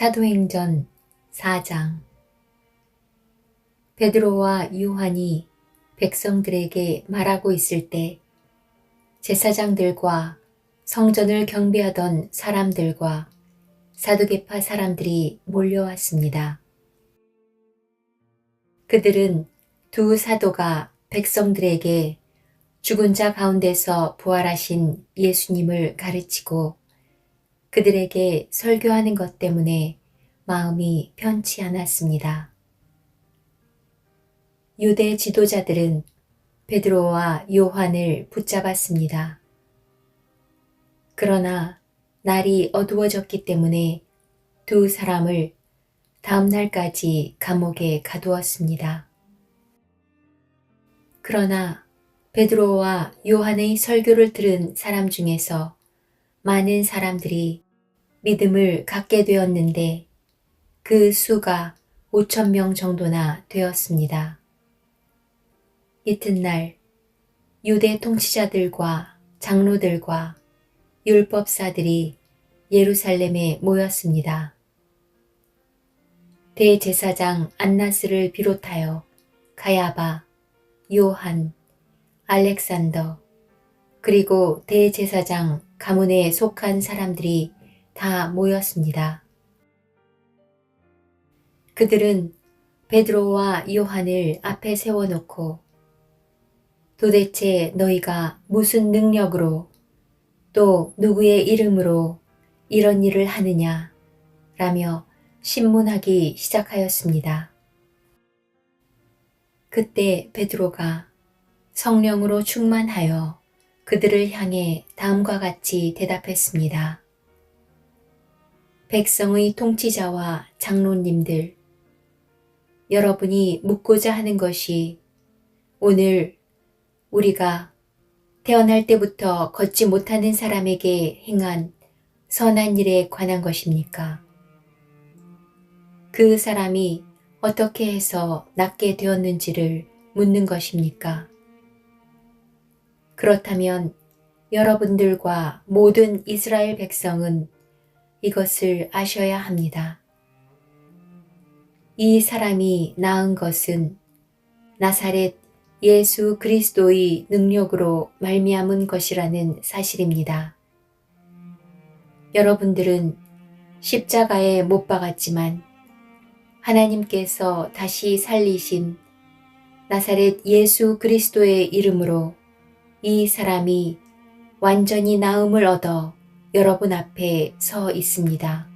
사도행전 4장. 베드로와 요한이 백성들에게 말하고 있을 때 제사장들과 성전을 경비하던 사람들과 사두개파 사람들이 몰려왔습니다. 그들은 두 사도가 백성들에게 죽은 자 가운데서 부활하신 예수님을 가르치고 그들에게 설교하는 것 때문에 마음이 편치 않았습니다. 유대 지도자들은 베드로와 요한을 붙잡았습니다. 그러나 날이 어두워졌기 때문에 두 사람을 다음 날까지 감옥에 가두었습니다. 그러나 베드로와 요한의 설교를 들은 사람 중에서 많은 사람들이 믿음을 갖게 되었는데 그 수가 5,000명 정도나 되었습니다. 이튿날 유대 통치자들과 장로들과 율법사들이 예루살렘에 모였습니다. 대제사장 안나스를 비롯하여 가야바, 요한, 알렉산더, 그리고 대제사장 가문에 속한 사람들이 다 모였습니다. 그들은 베드로와 요한을 앞에 세워놓고 도대체 너희가 무슨 능력으로 또 누구의 이름으로 이런 일을 하느냐 라며 신문하기 시작하였습니다. 그때 베드로가 성령으로 충만하여 그들을 향해 다음과 같이 대답했습니다. 백성의 통치자와 장로님들, 여러분이 묻고자 하는 것이 오늘 우리가 태어날 때부터 걷지 못하는 사람에게 행한 선한 일에 관한 것입니까? 그 사람이 어떻게 해서 낫게 되었는지를 묻는 것입니까? 그렇다면 여러분들과 모든 이스라엘 백성은 이것을 아셔야 합니다. 이 사람이 나은 것은 나사렛 예수 그리스도의 능력으로 말미암은 것이라는 사실입니다. 여러분들은 십자가에 못 박았지만 하나님께서 다시 살리신 나사렛 예수 그리스도의 이름으로 이 사람이 완전히 나음을 얻어 여러분 앞에 서 있습니다.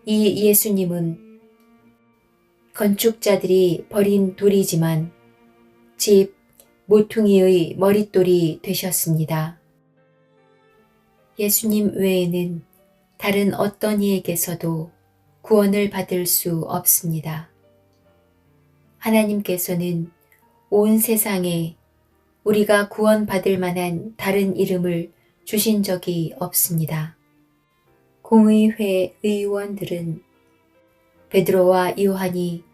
이 예수님은 건축자들이 버린 돌이지만 집 모퉁이의 머릿돌이 되셨습니다. 예수님 외에는 다른 어떤 이에게서도 구원을 받을 수 없습니다. 하나님께서는 온 세상에 우리가 구원받을 만한 다른 이름을 주신 적이 없습니다. 공의회 의원들은 베드로와 요한이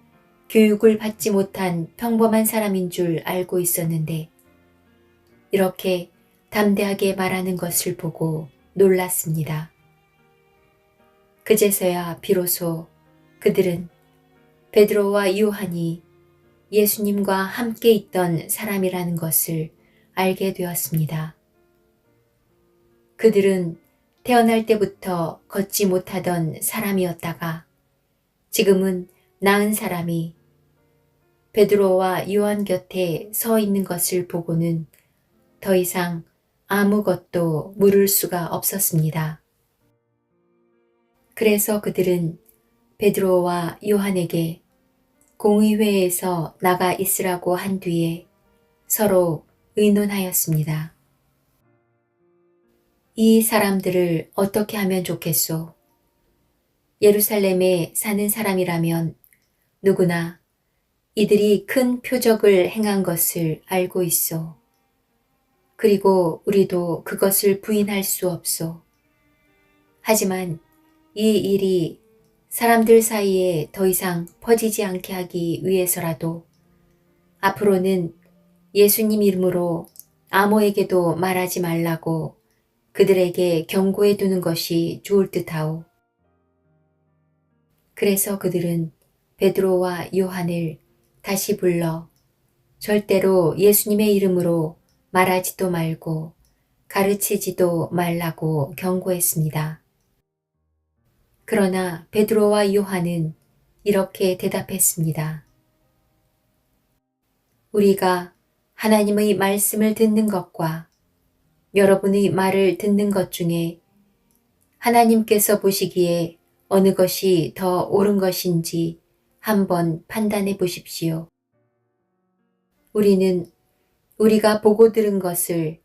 교육을 받지 못한 평범한 사람인 줄 알고 있었는데 이렇게 담대하게 말하는 것을 보고 놀랐습니다. 그제서야 비로소 그들은 베드로와 요한이 예수님과 함께 있던 사람이라는 것을 알게 되었습니다. 그들은 태어날 때부터 걷지 못하던 사람이었다가 지금은 나은 사람이 베드로와 요한 곁에 서 있는 것을 보고는 더 이상 아무것도 물을 수가 없었습니다. 그래서 그들은 베드로와 요한에게 공의회에서 나가 있으라고 한 뒤에 서로 의논하였습니다. 이 사람들을 어떻게 하면 좋겠소? 예루살렘에 사는 사람이라면 누구나 이들이 큰 표적을 행한 것을 알고 있소. 그리고 우리도 그것을 부인할 수 없소. 하지만 이 일이 사람들 사이에 더 이상 퍼지지 않게 하기 위해서라도 앞으로는 예수님 이름으로 아무에게도 말하지 말라고 그들에게 경고해 두는 것이 좋을 듯하오. 그래서 그들은 베드로와 요한을 다시 불러 절대로 예수님의 이름으로 말하지도 말고 가르치지도 말라고 경고했습니다. 그러나 베드로와 요한은 이렇게 대답했습니다. 우리가 하나님의 말씀을 듣는 것과 여러분의 말을 듣는 것 중에 하나님께서 보시기에 어느 것이 더 옳은 것인지 한번 판단해 보십시오. 우리는 우리가 보고 들은 것을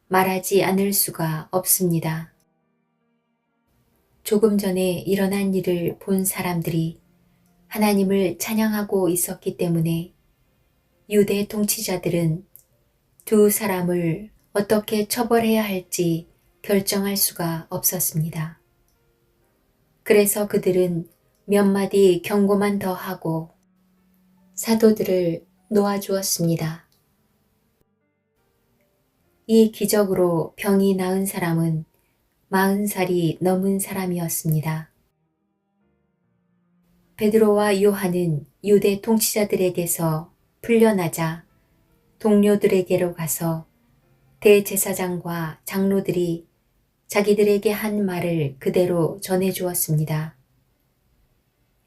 말하지 않을 수가 없습니다. 조금 전에 일어난 일을 본 사람들이 하나님을 찬양하고 있었기 때문에 유대 통치자들은 두 사람을 어떻게 처벌해야 할지 결정할 수가 없었습니다. 그래서 그들은 몇 마디 경고만 더 하고 사도들을 놓아주었습니다. 이 기적으로 병이 나은 사람은 40살이 넘은 사람이었습니다. 베드로와 요한은 유대 통치자들에게서 풀려나자 동료들에게로 가서 대제사장과 장로들이 자기들에게 한 말을 그대로 전해 주었습니다.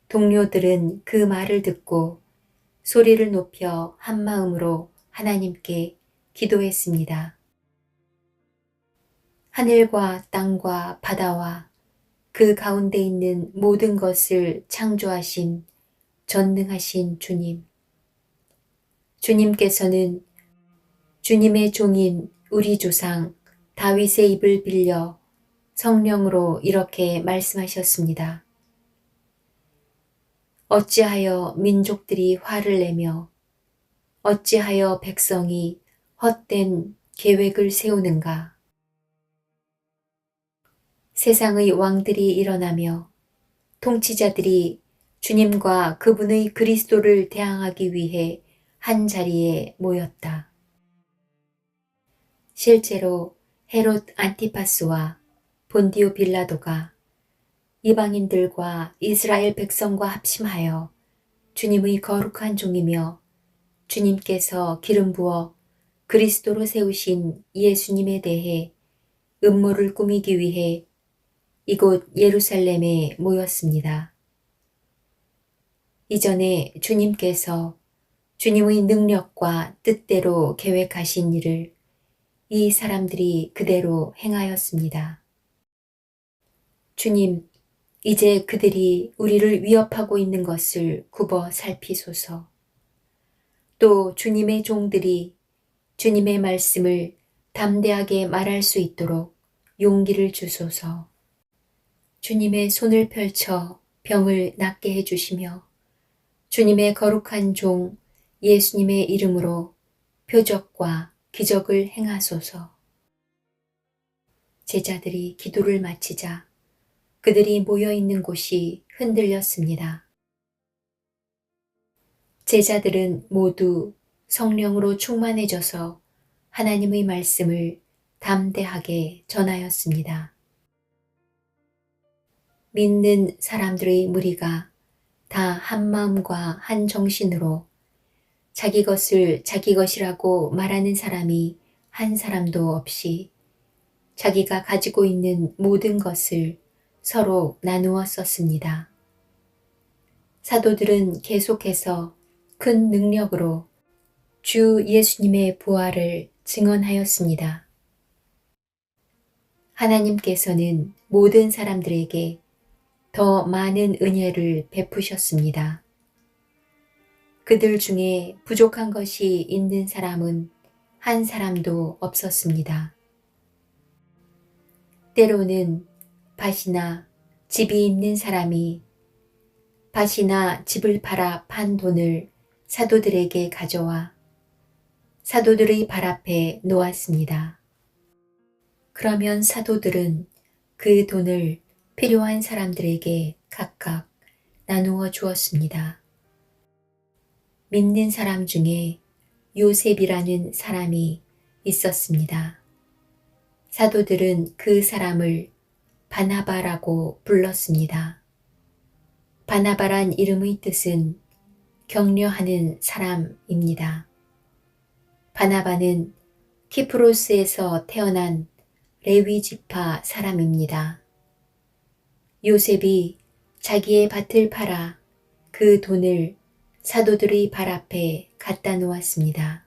동료들은 그 말을 듣고 소리를 높여 한 마음으로 하나님께 기도했습니다. 하늘과 땅과 바다와 그 가운데 있는 모든 것을 창조하신 전능하신 주님. 주님께서는 주님의 종인 우리 조상 다윗의 입을 빌려 성령으로 이렇게 말씀하셨습니다. 어찌하여 민족들이 화를 내며 어찌하여 백성이 헛된 계획을 세우는가. 세상의 왕들이 일어나며 통치자들이 주님과 그분의 그리스도를 대항하기 위해 한 자리에 모였다. 실제로 헤롯 안티파스와 본디오 빌라도가 이방인들과 이스라엘 백성과 합심하여 주님의 거룩한 종이며 주님께서 기름 부어 그리스도로 세우신 예수님에 대해 음모를 꾸미기 위해 이곳 예루살렘에 모였습니다. 이전에 주님께서 주님의 능력과 뜻대로 계획하신 일을 이 사람들이 그대로 행하였습니다. 주님, 이제 그들이 우리를 위협하고 있는 것을 굽어 살피소서. 또 주님의 종들이 주님의 말씀을 담대하게 말할 수 있도록 용기를 주소서. 주님의 손을 펼쳐 병을 낫게 해주시며 주님의 거룩한 종 예수님의 이름으로 표적과 기적을 행하소서. 제자들이 기도를 마치자 그들이 모여있는 곳이 흔들렸습니다. 제자들은 모두 성령으로 충만해져서 하나님의 말씀을 담대하게 전하였습니다. 믿는 사람들의 무리가 다 한 마음과 한 정신으로 자기 것을 자기 것이라고 말하는 사람이 한 사람도 없이 자기가 가지고 있는 모든 것을 서로 나누어 썼습니다. 사도들은 계속해서 큰 능력으로 주 예수님의 부활을 증언하였습니다. 하나님께서는 모든 사람들에게 더 많은 은혜를 베푸셨습니다. 그들 중에 부족한 것이 있는 사람은 한 사람도 없었습니다. 때로는 밭이나 집이 있는 사람이 밭이나 집을 팔아 판 돈을 사도들에게 가져와 사도들의 발 앞에 놓았습니다. 그러면 사도들은 그 돈을 필요한 사람들에게 각각 나누어 주었습니다. 믿는 사람 중에 요셉이라는 사람이 있었습니다. 사도들은 그 사람을 바나바라고 불렀습니다. 바나바란 이름의 뜻은 격려하는 사람입니다. 바나바는 키프로스에서 태어난 레위 지파 사람입니다. 요셉이 자기의 밭을 팔아 그 돈을 사도들의 발 앞에 갖다 놓았습니다.